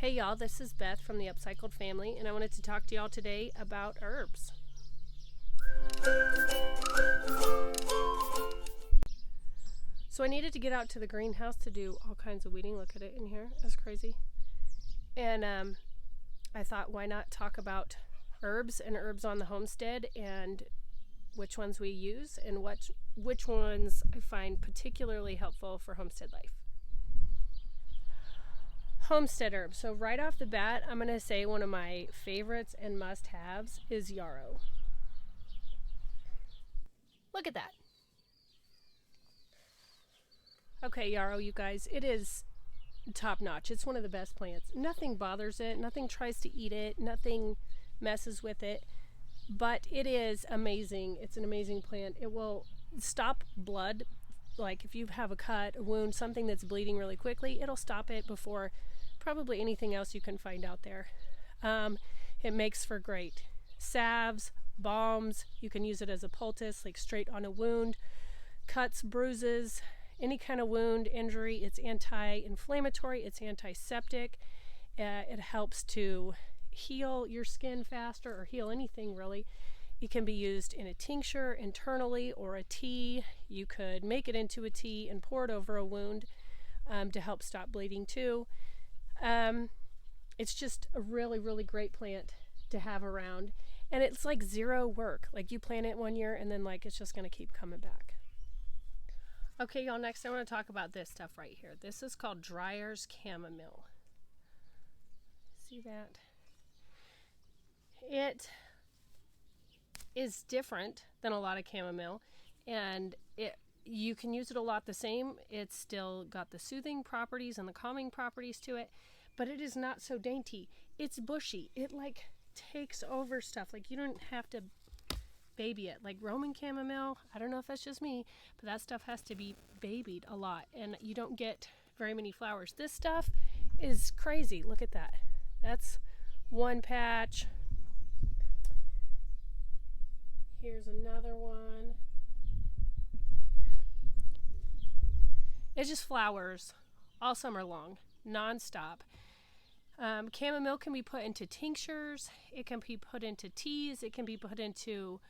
Hey y'all, this is Beth from the Upcycled Family, and I wanted to talk to y'all today about herbs. So I needed to get out to the greenhouse to do all kinds of weeding. Look at it in here, that's crazy. And I thought, why not talk about herbs and herbs on the homestead and which ones we use and which ones I find particularly helpful for homestead life. Homestead herbs. So right off the bat, I'm going to say one of my favorites and must-haves is yarrow. Look at that. Okay, yarrow, you guys, it is top-notch. It's one of the best plants. Nothing bothers it. Nothing tries to eat it. Nothing messes with it. But it is amazing. It's an amazing plant. It will stop blood. Like if you have a cut, a wound, something that's bleeding really quickly, it'll stop it before probably anything else you can find out there. It makes for great salves, balms. You can use it as a poultice, like straight on a wound, cuts, bruises, any kind of wound, injury. It's anti-inflammatory, it's antiseptic. It helps to heal your skin faster or heal anything really. It can be used in a tincture internally or a tea. You could make it into a tea and pour it over a wound to help stop bleeding too. It's just a really, really great plant to have around. And it's like zero work. Like you plant it one year and then like it's just going to keep coming back. Okay, y'all, next I want to talk about this stuff right here. This is called Drees Chamomile. See that? It is different than a lot of chamomile, and you can use it a lot the same. It's still got the soothing properties and the calming properties to it, but it is not so dainty. It's bushy. It like takes over stuff. Like you don't have to baby it. Like Roman chamomile, I don't know if that's just me, but that stuff has to be babied a lot, and you don't get very many flowers. This stuff is crazy. Look at that. That's one patch. Here's another one. It just flowers all summer long, non-stop. Chamomile can be put into tinctures. It can be put into teas. It can be put into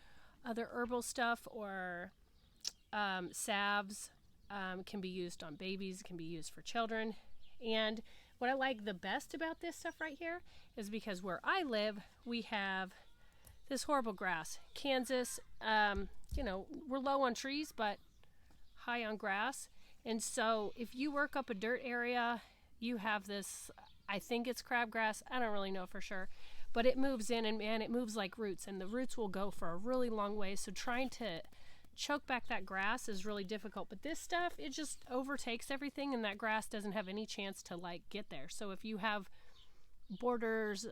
other herbal stuff or salves. Can be used on babies. Can be used for children. And what I like the best about this stuff right here is because where I live, we have this horrible grass. Kansas, we're low on trees, but high on grass. And so if you work up a dirt area, you have this, I think it's crabgrass. I don't really know for sure, but it moves in and man, it moves like roots, and the roots will go for a really long way. So trying to choke back that grass is really difficult, but this stuff, it just overtakes everything and that grass doesn't have any chance to like get there. So if you have borders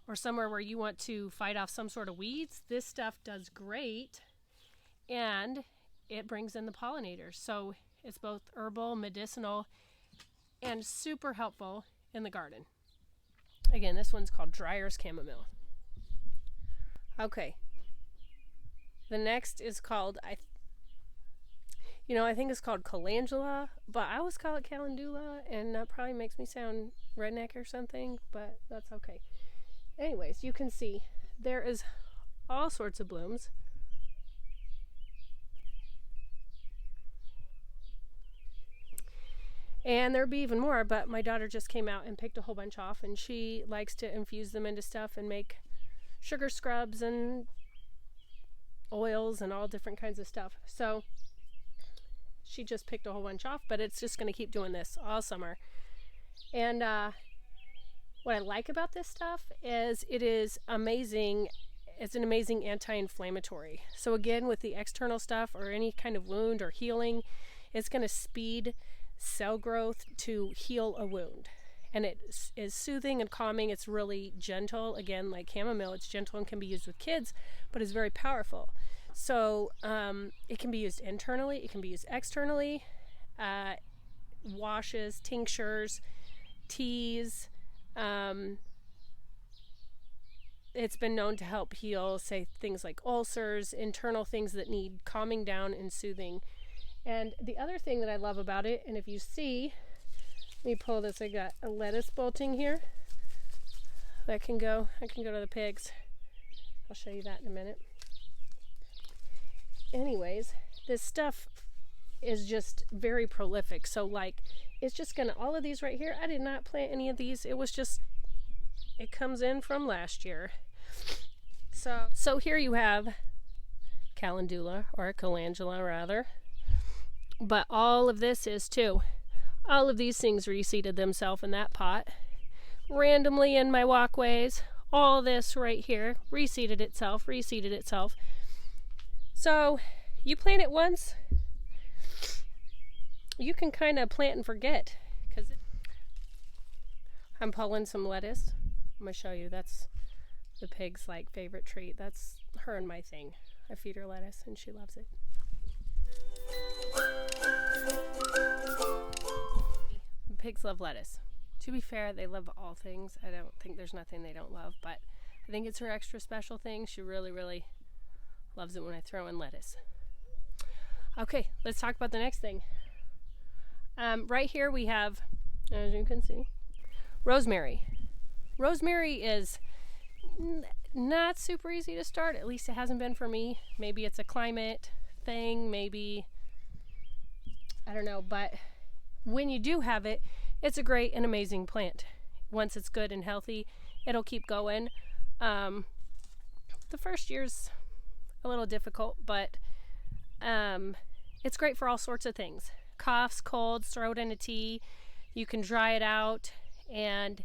or somewhere where you want to fight off some sort of weeds, this stuff does great, and it brings in the pollinators. So it's both herbal, medicinal, and super helpful in the garden. Again, this one's called Drees Chamomile. Okay. The next is called, I think it's called Calendula, but I always call it Calendula, and that probably makes me sound redneck or something, but that's okay. Anyways, you can see there is all sorts of blooms. And there'll be even more, but my daughter just came out and picked a whole bunch off, and she likes to infuse them into stuff and make sugar scrubs and oils and all different kinds of stuff. So she just picked a whole bunch off, but it's just going to keep doing this all summer. And what I like about this stuff is it is amazing. It's an amazing anti-inflammatory. So again, with the external stuff or any kind of wound or healing, it's going to speed cell growth to heal a wound. And it is soothing and calming. It's really gentle. Again, like chamomile, it's gentle and can be used with kids, but it's very powerful. So it can be used internally. It can be used externally. Washes, tinctures, teas. It's been known to help heal, say, things like ulcers, internal things that need calming down and soothing. And the other thing that I love about it, and if you see, let me pull this, I got a lettuce bolting here. that can go. I can go to the pigs. I'll show you that in a minute. Anyways, this stuff is just very prolific. So like, it's just gonna, all of these right here, I did not plant any of these. It was just, it comes in from last year. So here you have Calendula, or Calendula rather. But all of this is too. All of these things reseeded themselves in that pot. Randomly in my walkways. All this right here reseeded itself. So you plant it once, you can kind of plant and forget. I'm pulling some lettuce. I'm going to show you. That's the pig's like favorite treat. That's her and my thing. I feed her lettuce and she loves it. Pigs love lettuce. To be fair, they love all things. I don't think there's nothing they don't love, but I think it's her extra special thing. She really, really loves it when I throw in lettuce. Okay, let's talk about the next thing. Right here we have, as you can see, rosemary. Rosemary is not super easy to start. At least it hasn't been for me. Maybe it's a climate thing. Maybe, I don't know. But when you do have it, it's a great and amazing plant. Once it's good and healthy, it'll keep going. The first year's a little difficult, but it's great for all sorts of things. Coughs, colds, throw it in a tea. You can dry it out, and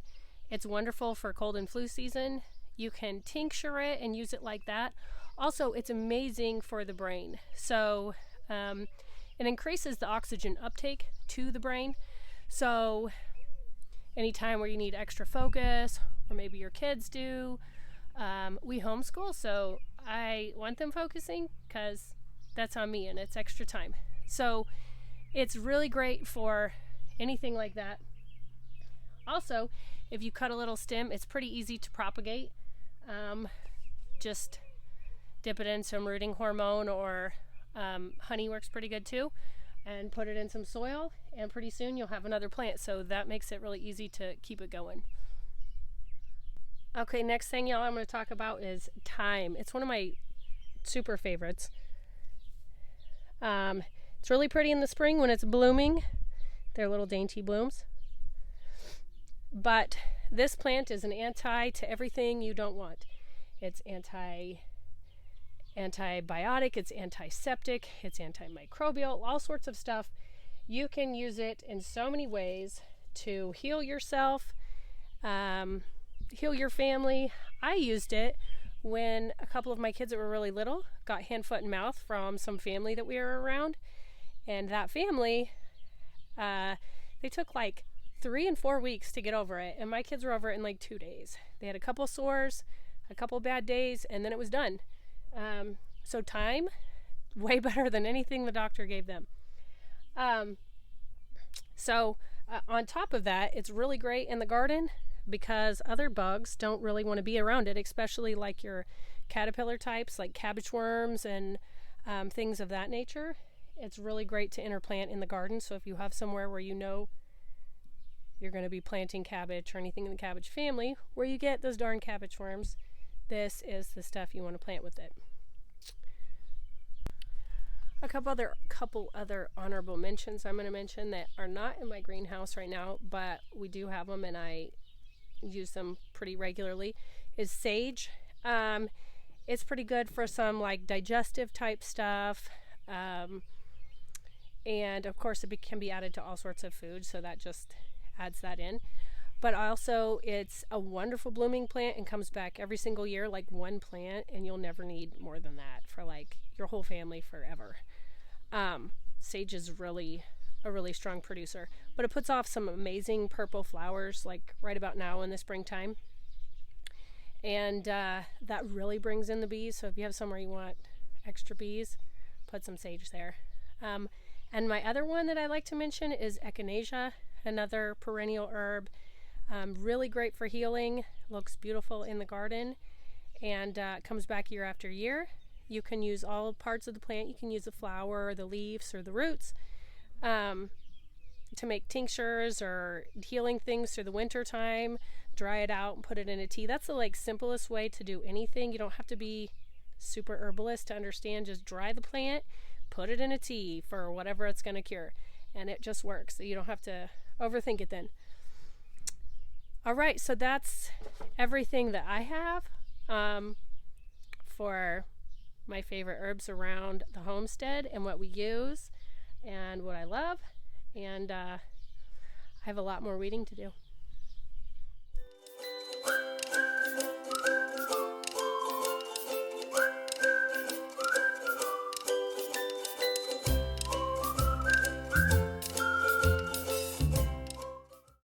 it's wonderful for cold and flu season. You can tincture it and use it like that. Also, it's amazing for the brain. So it increases the oxygen uptake to the brain. So anytime where you need extra focus, or maybe your kids do, we homeschool, so I want them focusing because that's on me and it's extra time. So it's really great for anything like that. Also, if you cut a little stem, it's pretty easy to propagate. Just dip it in some rooting hormone, or honey works pretty good too, and put it in some soil, and pretty soon you'll have another plant. So that makes it really easy to keep it going. Okay, next thing y'all I'm going to talk about is thyme. It's one of my super favorites. It's really pretty in the spring when it's blooming. They're little dainty blooms. But this plant is an anti to everything you don't want. It's antibiotic, it's antiseptic, it's antimicrobial, all sorts of stuff. You can use it in so many ways to heal yourself, heal your family. I used it when a couple of my kids that were really little got hand, foot, and mouth from some family that we were around. And that family, they took like 3 and 4 weeks to get over it. And my kids were over it in like 2 days. They had a couple sores, a couple bad days, and then it was done. So thyme, way better than anything the doctor gave them. On top of that, it's really great in the garden because other bugs don't really want to be around it, especially like your caterpillar types like cabbage worms and things of that nature. It's really great to interplant in the garden. So if you have somewhere where you know you're going to be planting cabbage or anything in the cabbage family where you get those darn cabbage worms, this is the stuff you want to plant with it. A couple other honorable mentions I'm going to mention that are not in my greenhouse right now, but we do have them and I use them pretty regularly, is sage. It's pretty good for some like digestive type stuff. And of course it can be added to all sorts of food, so that just adds that in. But also it's a wonderful blooming plant and comes back every single year, like one plant, and you'll never need more than that for like your whole family forever. Sage is really a really strong producer, but it puts off some amazing purple flowers like right about now in the springtime. And that really brings in the bees. So if you have somewhere you want extra bees, put some sage there. And my other one that I like to mention is echinacea, another perennial herb. Really great for healing, looks beautiful in the garden, and comes back year after year. You can use all parts of the plant. You can use the flower, or the leaves, or the roots. to make tinctures or healing things through the winter time, dry it out and put it in a tea. That's the like simplest way to do anything. You don't have to be super herbalist to understand. Just dry the plant, put it in a tea for whatever it's going to cure, and it just works. So you don't have to overthink it then. All right, so that's everything that I have for my favorite herbs around the homestead and what we use and what I love. And I have a lot more reading to do.